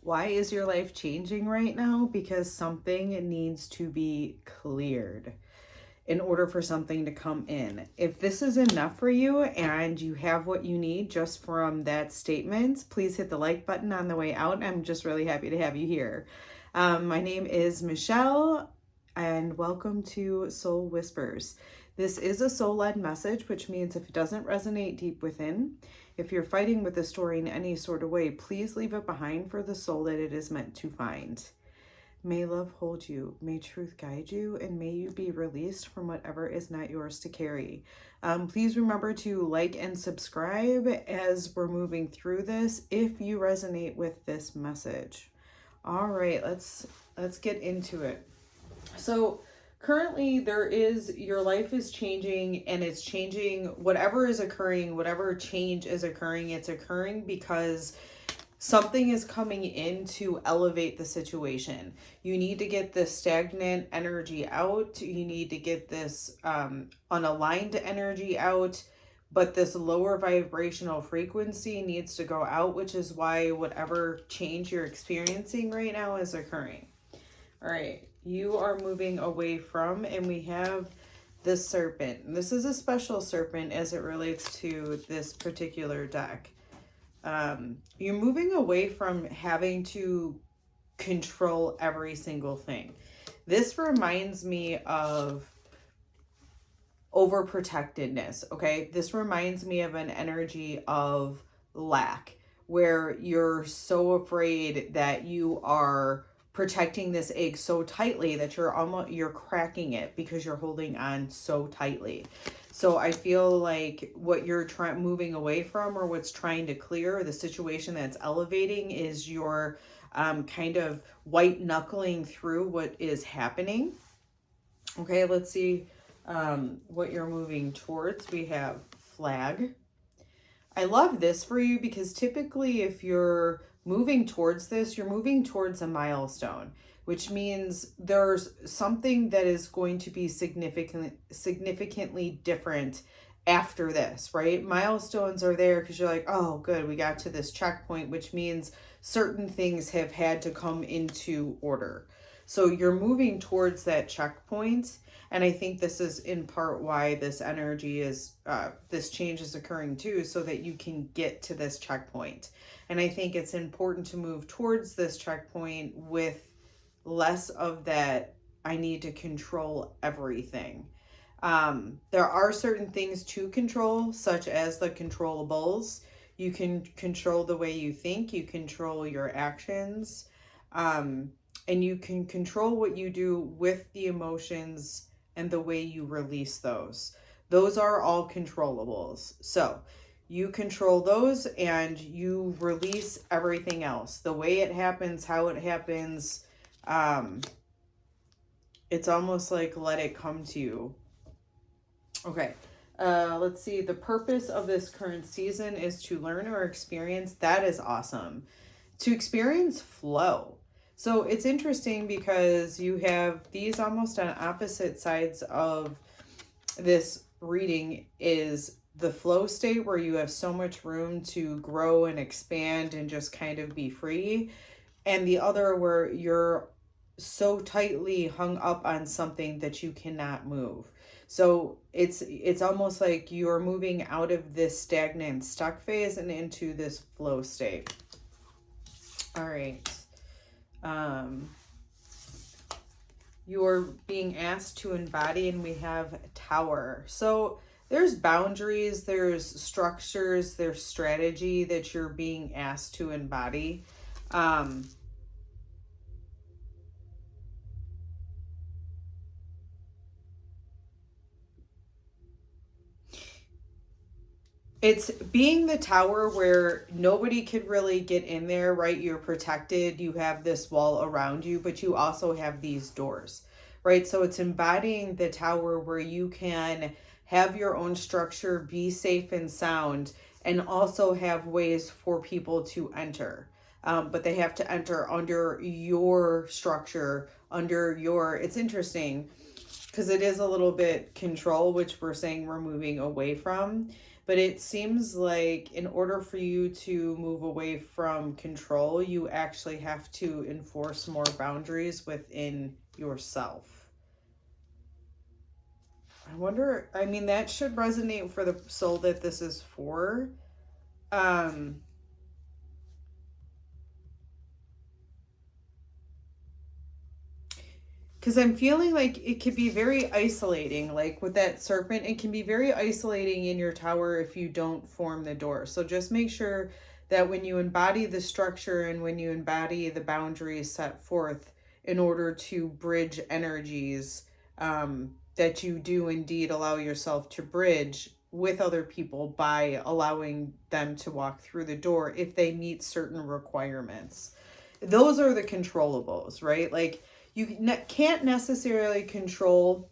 Why is your life changing right now? Because something needs to be cleared in order for something to come in. If this is enough for you and you have what you need just from that statement, please hit the like button on the way out. I'm just really happy to have you here. My name is Michelle and welcome to Soul Whispers. This is a soul-led message, which means if it doesn't resonate deep within, if you're fighting with the story in any sort of way, please leave it behind for the soul that it is meant to find. May love hold you, may truth guide you, and may you be released from whatever is not yours to carry. Please remember to like and subscribe as we're moving through this if you resonate with this message. All right, let's get into it. So currently your life is changing, and it's changing. Whatever is occurring, whatever change is occurring, it's occurring because something is coming in to elevate the situation. You need to get this stagnant energy out. You need to get this unaligned energy out. But this lower vibrational frequency needs to go out, which is why whatever change you're experiencing right now is occurring. All right, you are moving away from, and we have the serpent. This is a special serpent as it relates to this particular deck. You're moving away from having to control every single thing. This reminds me of overprotectedness, okay? This reminds me of an energy of lack, where you're so afraid that you are protecting this egg so tightly that you're cracking it because you're holding on so tightly. So I feel like what you're moving away from, or what's trying to clear, the situation that's elevating, is your kind of white knuckling through what is happening. Okay, let's see what you're moving towards. We have flag. I love this for you because typically if you're moving towards this, you're moving towards a milestone, which means there's something that is going to be significantly different after this, right? Milestones are there because you're like, oh, good, we got to this checkpoint, which means certain things have had to come into order. So you're moving towards that checkpoint. And I think this is in part why this energy is, this change is occurring too, so that you can get to this checkpoint. And I think it's important to move towards this checkpoint with less of that, I need to control everything. There are certain things to control, such as the controllables. You can control the way you think, you control your actions, and you can control what you do with the emotions and the way you release those. Those are all controllables. So you control those and you release everything else. The way it happens, how it happens, it's almost like let it come to you. Okay, let's see. The purpose of this current season is to learn or experience. That is awesome. To experience flow. So it's interesting because you have these almost on opposite sides of this reading. Is the flow state where you have so much room to grow and expand and just kind of be free, and the other where you're so tightly hung up on something that you cannot move. So it's almost like you're moving out of this stagnant stuck phase and into this flow state. All right. You're being asked to embody, and we have tower. So there's boundaries, there's structures, there's strategy that you're being asked to embody. It's being the tower where nobody could really get in there, right? You're protected. You have this wall around you, but you also have these doors, right? So it's embodying the tower where you can have your own structure, be safe and sound, and also have ways for people to enter. But they have to enter under your structure, under your, it's interesting because it is a little bit control, which we're saying we're moving away from. But it seems like in order for you to move away from control, you actually have to enforce more boundaries within yourself. I wonder, I mean, that should resonate for the soul that this is for. Because I'm feeling like it could be very isolating. Like with that serpent, it can be very isolating in your tower if you don't form the door. So just make sure that when you embody the structure and when you embody the boundaries set forth in order to bridge energies, that you do indeed allow yourself to bridge with other people by allowing them to walk through the door if they meet certain requirements. Those are the controllables, right? Like, you can't necessarily control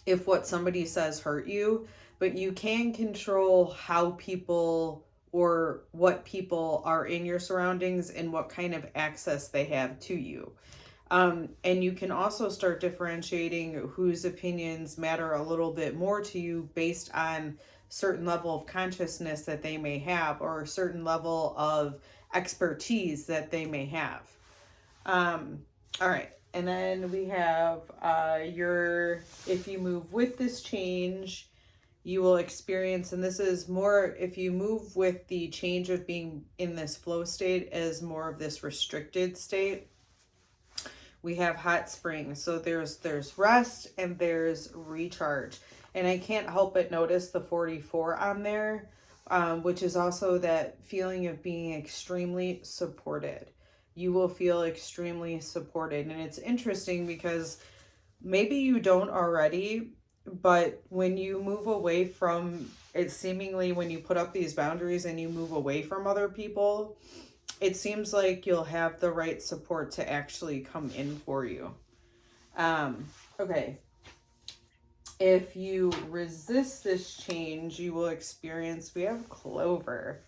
if what somebody says hurt you, but you can control how people or what people are in your surroundings and what kind of access they have to you. And you can also start differentiating whose opinions matter a little bit more to you based on certain level of consciousness that they may have or a certain level of expertise that they may have. All right. And then we have if you move with this change, you will experience, and this is more, if you move with the change of being in this flow state as more of this restricted state, we have hot springs. So there's rest and there's recharge. And I can't help but notice the 44 on there, which is also that feeling of being extremely supported. You will feel extremely supported. And it's interesting because maybe you don't already, but when you move away from it, seemingly when you put up these boundaries and you move away from other people, it seems like you'll have the right support to actually come in for you. Okay. If you resist this change, you will experience, we have clover.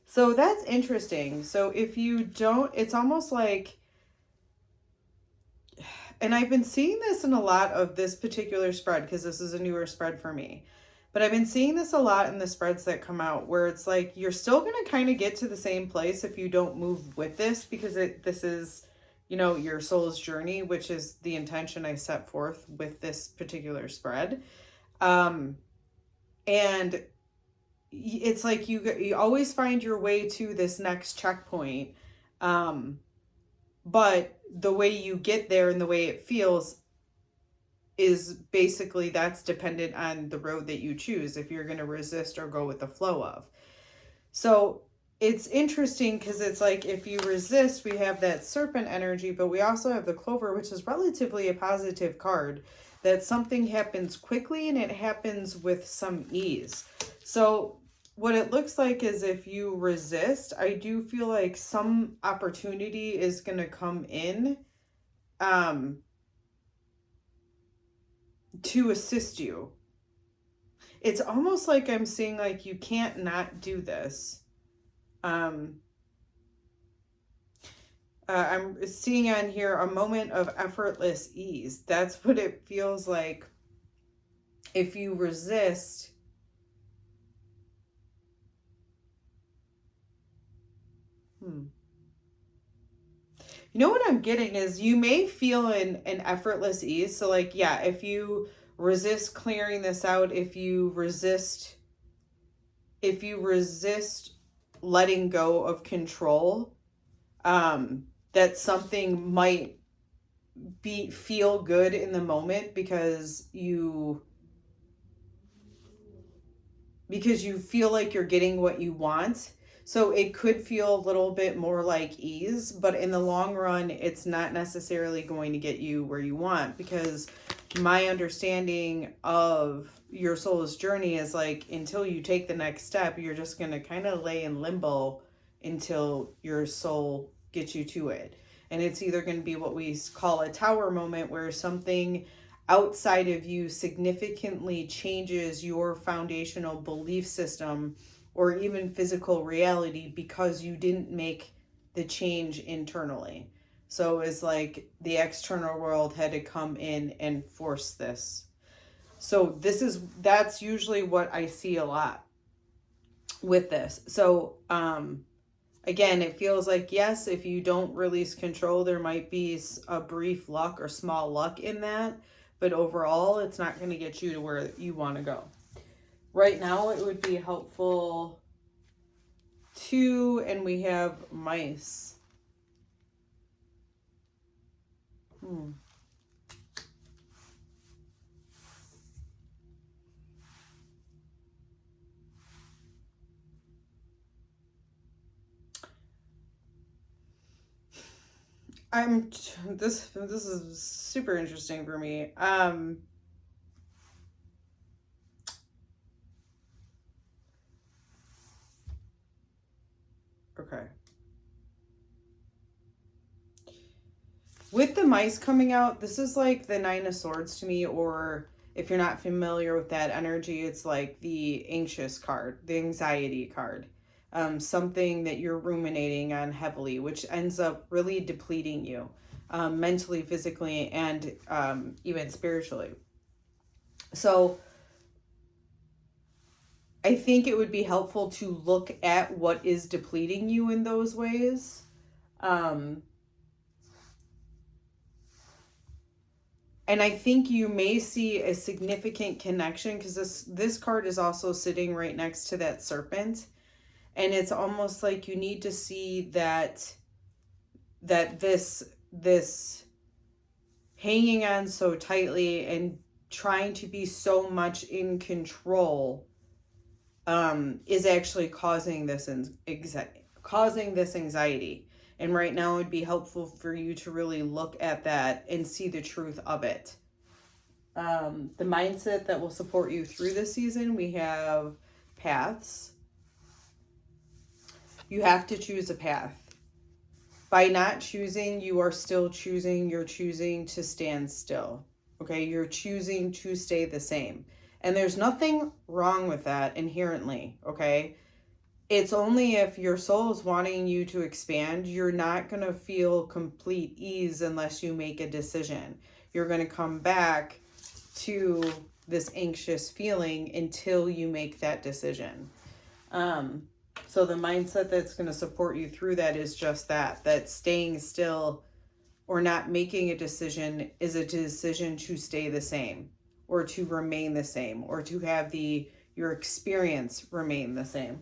So that's interesting. So if you don't, it's almost like, and I've been seeing this in a lot of this particular spread because this is a newer spread for me. But I've been seeing this a lot in the spreads that come out where it's like you're still going to kind of get to the same place if you don't move with this, because this is, you know, your soul's journey, which is the intention I set forth with this particular spread. And it's like you always find your way to this next checkpoint. But the way you get there and the way it feels is basically, that's dependent on the road that you choose, if you're going to resist or go with the flow of. So it's interesting because it's like if you resist, we have that serpent energy, but we also have the clover, which is relatively a positive card, that something happens quickly and it happens with some ease. So what it looks like is if you resist, I do feel like some opportunity is going to come in to assist you. It's almost like I'm seeing like you can't not do this. I'm seeing on here a moment of effortless ease. That's what it feels like if you resist. You know what I'm getting is you may feel an effortless ease. So like, yeah, if you resist clearing this out, if you resist letting go of control, that something might feel good in the moment because you feel like you're getting what you want. So it could feel a little bit more like ease, but in the long run, it's not necessarily going to get you where you want, because my understanding of your soul's journey is like, until you take the next step, you're just going to kind of lay in limbo until your soul gets you to it. And it's either going to be what we call a tower moment, where something outside of you significantly changes your foundational belief system or even physical reality because you didn't make the change internally. So it's like the external world had to come in and force this. So that's usually what I see a lot. with this. So, again, it feels like, yes, if you don't release control, there might be a brief luck or small luck in that. But overall, it's not going to get you to where you want to go. Right now, it would be helpful to, and we have mice. This is super interesting for me. Okay. With the mice coming out, this is like the Nine of Swords to me, or if you're not familiar with that energy, it's like the anxious card, the anxiety card. Something that you're ruminating on heavily, which ends up really depleting you mentally, physically, and even spiritually. So I think it would be helpful to look at what is depleting you in those ways. And I think you may see a significant connection, because this card is also sitting right next to that serpent. And it's almost like you need to see that this hanging on so tightly and trying to be so much in control is actually causing this anxiety. And right now it would be helpful for you to really look at that and see the truth of it. The mindset that will support you through this season, we have paths. You have to choose a path. By not choosing, you are still choosing. You're choosing to stand still. Okay, you're choosing to stay the same. And there's nothing wrong with that inherently, okay? It's only if your soul is wanting you to expand, you're not going to feel complete ease unless you make a decision. You're going to come back to this anxious feeling until you make that decision. So the mindset that's going to support you through that is just that staying still or not making a decision is a decision to stay the same, or to remain the same, or to have your experience remain the same.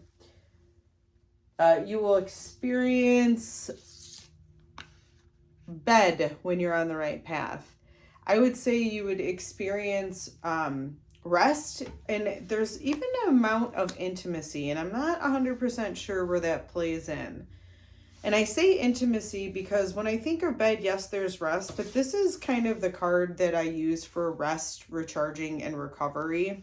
You will experience bed when you're on the right path. I would say you would experience rest, and there's even an amount of intimacy, and I'm not 100% sure where that plays in. And I say intimacy because when I think of bed, yes, there's rest, but this is kind of the card that I use for rest, recharging, and recovery,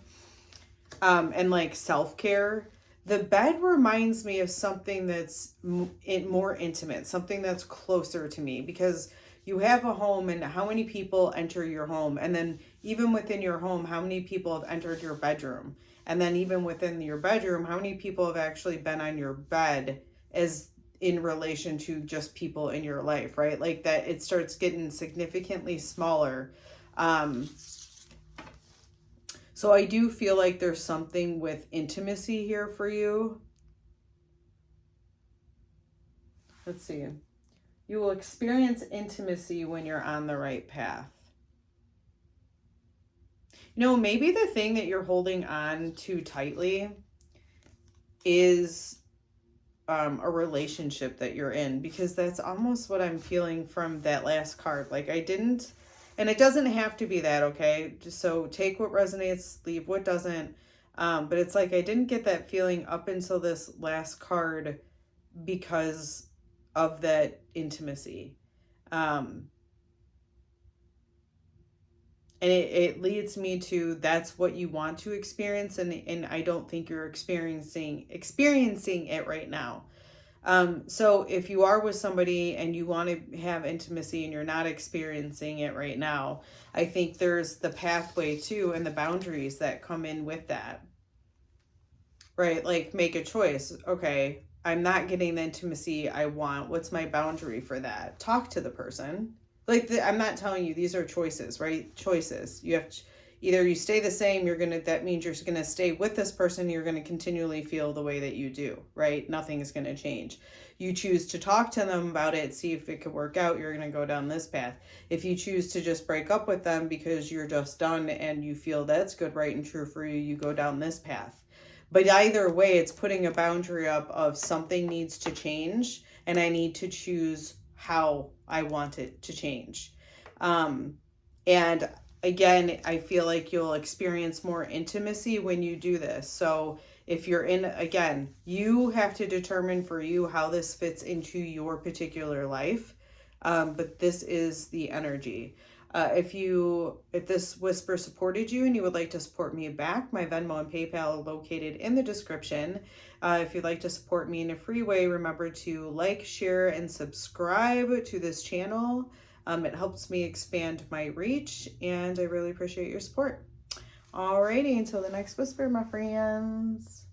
and like self-care. The bed reminds me of something that's more intimate, something that's closer to me, because you have a home, and how many people enter your home? And then even within your home, how many people have entered your bedroom? And then even within your bedroom, how many people have actually been on your bed as in relation to just people in your life, right? Like that it starts getting significantly smaller. So I do feel like there's something with intimacy here for you. Let's see. You will experience intimacy when you're on the right path. You know, maybe the thing that you're holding on too tightly is a relationship that you're in, because that's almost what I'm feeling from that last card. Like and it doesn't have to be that, okay? Just so take what resonates, leave what doesn't. But it's like I didn't get that feeling up until this last card because of that intimacy. And it leads me to that's what you want to experience, and I don't think you're experiencing it right now. So if you are with somebody and you want to have intimacy and you're not experiencing it right now, I think there's the pathway too, and the boundaries that come in with that, right? Like make a choice. Okay, I'm not getting the intimacy I want. What's my boundary for that? Talk to the person. I'm not telling you, these are choices, right? Choices. You Either you stay the same, that means you're gonna stay with this person, you're gonna continually feel the way that you do, right? Nothing is gonna change. You choose to talk to them about it, see if it could work out, you're gonna go down this path. If you choose to just break up with them because you're just done and you feel that's good, right, and true for you, you go down this path. But either way, it's putting a boundary up of something needs to change and I need to choose how I want it to change. And again, I feel like you'll experience more intimacy when you do this. So if you're in, again, you have to determine for you how this fits into your particular life. But this is the energy. If this whisper supported you and you would like to support me back, my Venmo and PayPal are located in the description. If you'd like to support me in a free way, remember to like, share, and subscribe to this channel. It helps me expand my reach, and I really appreciate your support. Alrighty, until the next whisper, my friends.